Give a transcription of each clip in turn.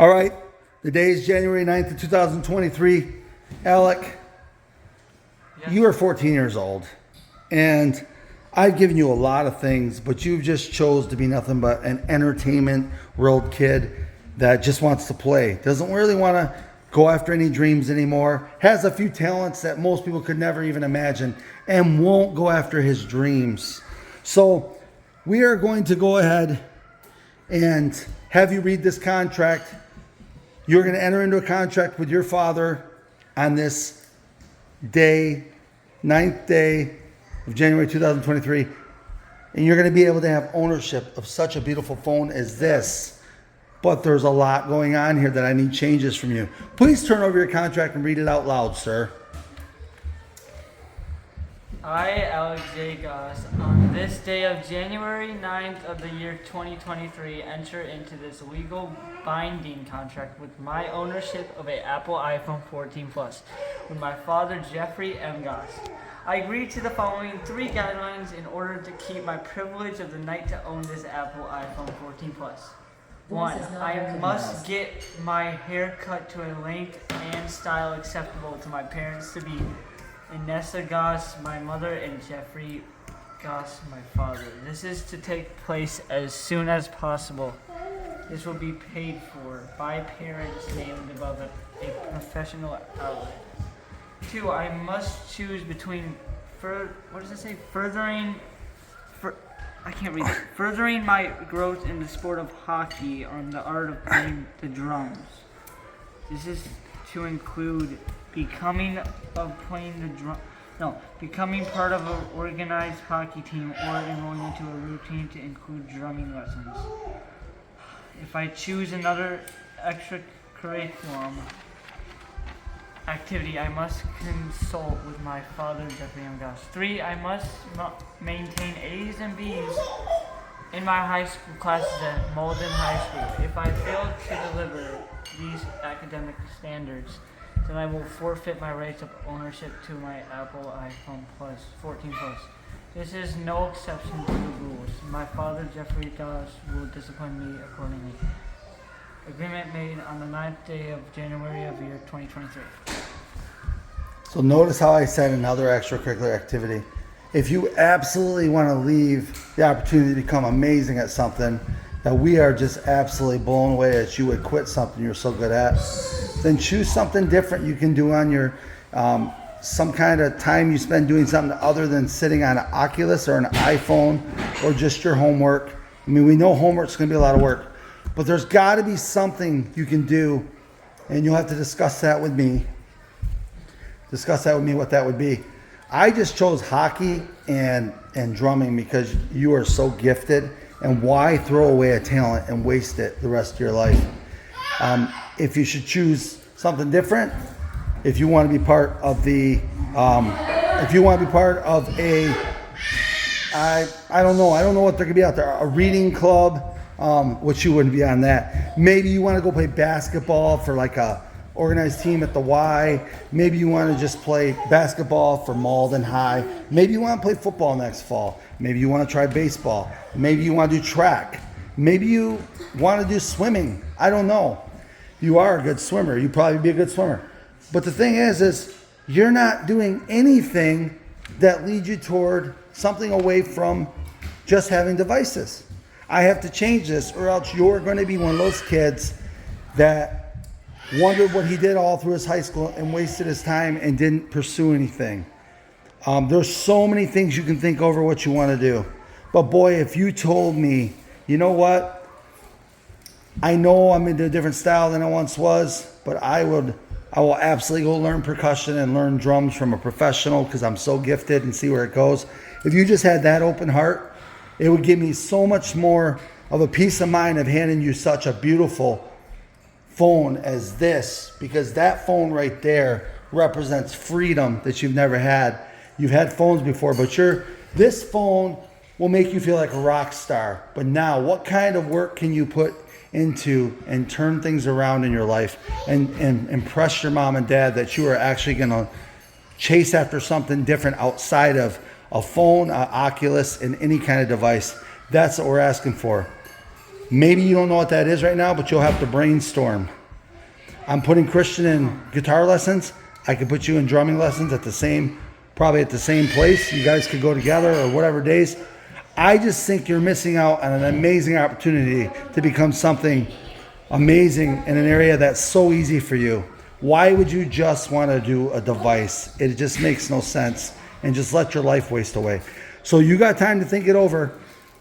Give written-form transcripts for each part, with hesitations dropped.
All right, the day is January 9th of 2023. Alec, you are 14 years old, and I've given you a lot of things, but you've just chose to be nothing but an entertainment world kid that just wants to play. Doesn't really want to go after any dreams anymore. Has a few talents that most people could never even imagine and won't go after his dreams. So we are going to go ahead and have you read this contract. You're going to enter into a contract with your father on this day, 9th day of January 2023, and you're going to be able to have ownership of such a beautiful phone as this. But there's a lot going on here that I need changes from you. Please turn over your contract and read it out loud, sir. I, Alec Goss, on this day of January 9th of the year 2023, enter into this legal binding contract with my ownership of an Apple iPhone 14 Plus with my father, Jeffrey M. Goss. I agree to the following 3 guidelines in order to keep my privilege of the night to own this Apple iPhone 14 Plus. 1. I must get my hair cut to a length and style acceptable to my parents to be Inessa Goss, my mother, and Jeffrey Goss, my father. This is to take place as soon as possible. This will be paid for by parents named above a professional outlet. 2. I must choose between furthering my growth in the sport of hockey on the art of playing the drums. This is to include becoming part of an organized hockey team or enrolling into a routine to include drumming lessons. If I choose another extracurriculum activity, I must consult with my father, Jeffrey M. Goss. 3. I must maintain A's and B's in my high school classes at Malden High School. If I fail to deliver these academic standards, then I will forfeit my rights of ownership to my Apple iPhone 14 Plus. This is no exception to the rules. My father, Jeffrey Goss, will discipline me accordingly. Agreement made on the 9th day of January of year 2023. So notice how I said another extracurricular activity. If you absolutely want to leave the opportunity to become amazing at something that we are just absolutely blown away that you would quit something you're so good at, then choose something different you can do on your some kind of time you spend doing something other than sitting on an Oculus or an iPhone or just your homework. I mean, we know homework's going to be a lot of work, but there's got to be something you can do, and you'll have to discuss that with me. Discuss that with me, what that would be. I just chose hockey and drumming because you are so gifted, and why throw away a talent and waste it the rest of your life? If you should choose something different, if you want to be part of the, I don't know what there could be out there, a reading club, which you wouldn't be on that. Maybe you want to go play basketball for like a organized team at the Y. Maybe you want to just play basketball for Malden High. Maybe you want to play football next fall. Maybe you want to try baseball. Maybe you want to do track. Maybe you want to do swimming. I don't know. You are a good swimmer. You'd probably be a good swimmer. But the thing is you're not doing anything that leads you toward something away from just having devices. I have to change this, or else you're going to be one of those kids that wondered what he did all through his high school and wasted his time and didn't pursue anything. There's so many things you can think over what you want to do. But boy, if you told me, you know what? I know I'm into a different style than I once was, but I will absolutely go learn percussion and learn drums from a professional because I'm so gifted and see where it goes. If you just had that open heart, it would give me so much more of a peace of mind of handing you such a beautiful phone as this, because that phone right there represents freedom that you've never had. You've had phones before, but this phone will make you feel like a rock star. But now, what kind of work can you put into and turn things around in your life and impress your mom and dad that you are actually going to chase after something different outside of a phone, an Oculus, and any kind of device? That's what we're asking for. Maybe you don't know what that is right now, but you'll have to brainstorm. I'm putting Christian in guitar lessons. I could put you in drumming lessons probably at the same place. You guys could go together or whatever days. I just think you're missing out on an amazing opportunity to become something amazing in an area that's so easy for you. Why would you just want to do a device? It just makes no sense, and just let your life waste away. So you got time to think it over.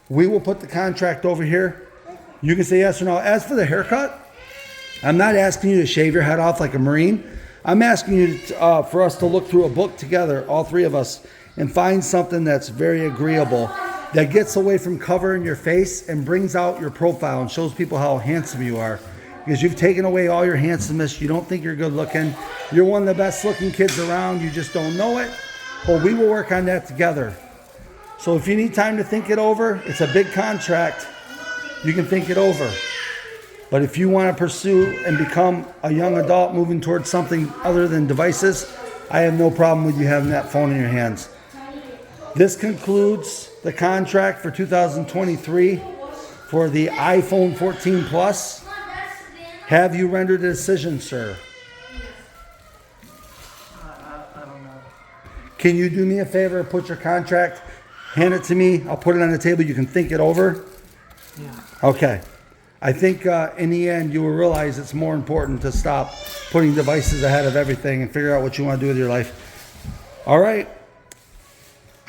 We will put the contract over here. You can say yes or no. As for the haircut, I'm not asking you to shave your head off like a Marine. I'm asking you for us to look through a book together, all three of us, and find something that's very agreeable, that gets away from covering your face and brings out your profile and shows people how handsome you are. Because you've taken away all your handsomeness. You don't think you're good looking. You're one of the best looking kids around. You just don't know it. But we will work on that together. So if you need time to think it over, it's a big contract. You can think it over. But if you want to pursue and become a young adult moving towards something other than devices, I have no problem with you having that phone in your hands. This concludes the contract for 2023 for the iPhone 14 Plus. Have you rendered a decision, sir? I don't know. Can you do me a favor? Put your contract, hand it to me. I'll put it on the table. You can think it over. Yeah. Okay. I think in the end you will realize it's more important to stop putting devices ahead of everything and figure out what you want to do with your life. All right.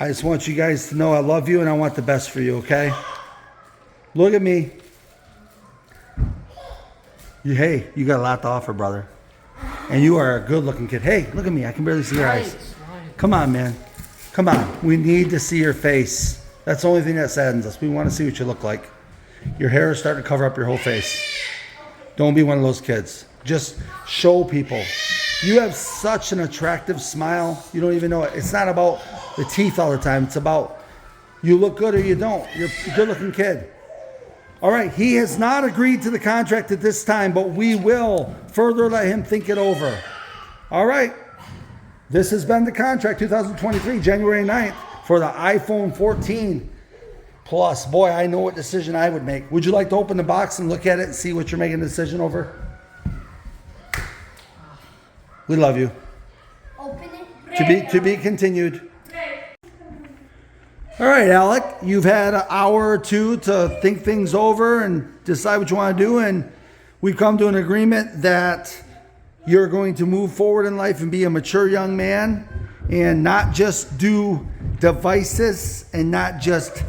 I just want you guys to know I love you and I want the best for you, okay? Look at me. Hey, you got a lot to offer, brother. And you are a good-looking kid. Hey, look at me. I can barely see your eyes. Come on, man. Come on. We need to see your face. That's the only thing that saddens us. We want to see what you look like. Your hair is starting to cover up your whole face. Don't be one of those kids. Just show people. You have such an attractive smile. You don't even know it. It's not about the teeth all the time. It's about you look good or you don't. You're a good-looking kid. All right. He has not agreed to the contract at this time, but we will further let him think it over. All right. This has been the contract 2023, January 9th for the iPhone 14 Plus. Boy, I know what decision I would make. Would you like to open the box and look at it and see what you're making a decision over? We love you. Open it. To be continued. All right, Alec, you've had an hour or two to think things over and decide what you want to do, and we've come to an agreement that you're going to move forward in life and be a mature young man and not just do devices and not just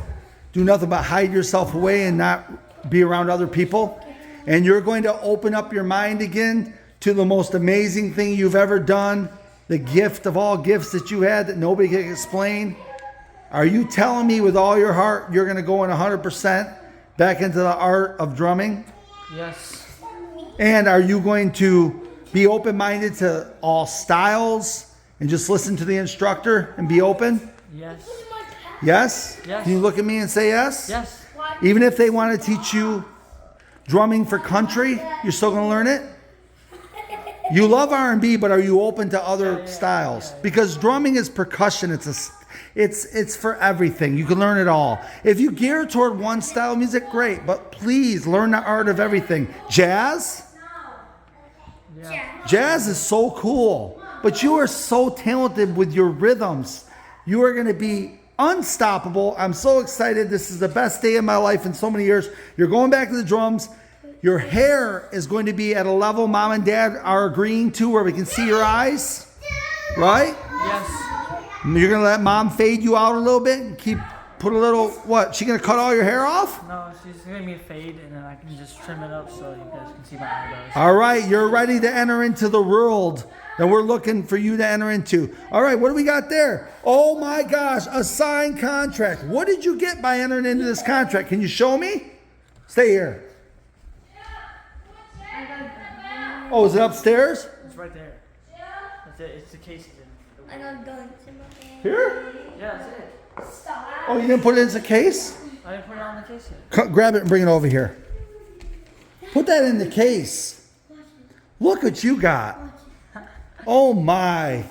do nothing but hide yourself away and not be around other people. And you're going to open up your mind again to the most amazing thing you've ever done, the gift of all gifts that you had that nobody can explain. Are you telling me with all your heart you're going to go in 100% back into the art of drumming? Yes. And are you going to be open-minded to all styles and just listen to the instructor and be open? Yes. Yes? Yes. Can you look at me and say yes? Yes. Even if they want to teach you drumming for country, you're still going to learn it? You love R&B, but are you open to other styles? Because drumming is percussion. It's for everything. You can learn it all. If you gear toward one style of music, great. But please learn the art of everything. Jazz? Yeah. Jazz is so cool. But you are so talented with your rhythms. You are going to be unstoppable. I'm so excited. This is the best day of my life in so many years. You're going back to the drums. Your hair is going to be at a level mom and dad are agreeing to where we can see your eyes. Right? Yes. You're going to let mom fade you out a little bit and put a little, what? She going to cut all your hair off? No, she's giving me a fade, and then I can just trim it up so you guys can see my eyebrows. All right. You're ready to enter into the world that we're looking for you to enter into. All right. What do we got there? Oh my gosh. A signed contract. What did you get by entering into this contract? Can you show me? Stay here. Oh, is it upstairs? It's right there. That's it. It's the cases in it. I got guns in my hand. Here? Yeah, that's it. Stop. Oh, you didn't put it in the case? I didn't put it on the case yet. Grab it and bring it over here. Put that in the case. Look what you got. Oh my.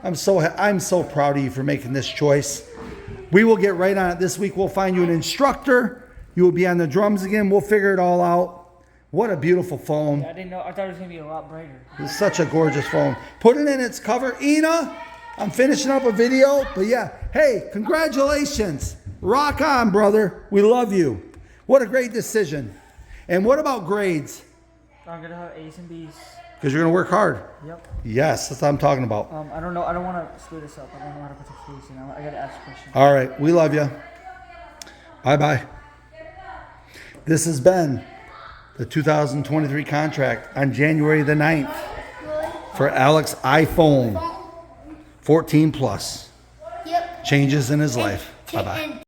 I'm so proud of you for making this choice. We will get right on it this week. We'll find you an instructor. You will be on the drums again. We'll figure it all out. What a beautiful phone. I didn't know. I thought it was gonna be a lot brighter. It's such a gorgeous phone. Put it in its cover. Ina, I'm finishing up a video, but yeah. Hey, congratulations. Rock on, brother. We love you. What a great decision. And what about grades? I'm gonna have A's and B's. Because you're going to work hard. Yep. Yes, that's what I'm talking about. I don't know. I don't want to screw this up. I don't know how to put the keys in. I gotta ask a question. All right. We love you. Bye-bye. This has been the 2023 contract on January the 9th for Alec's iPhone 14 Plus. Yep. Changes in his life. Bye-bye. And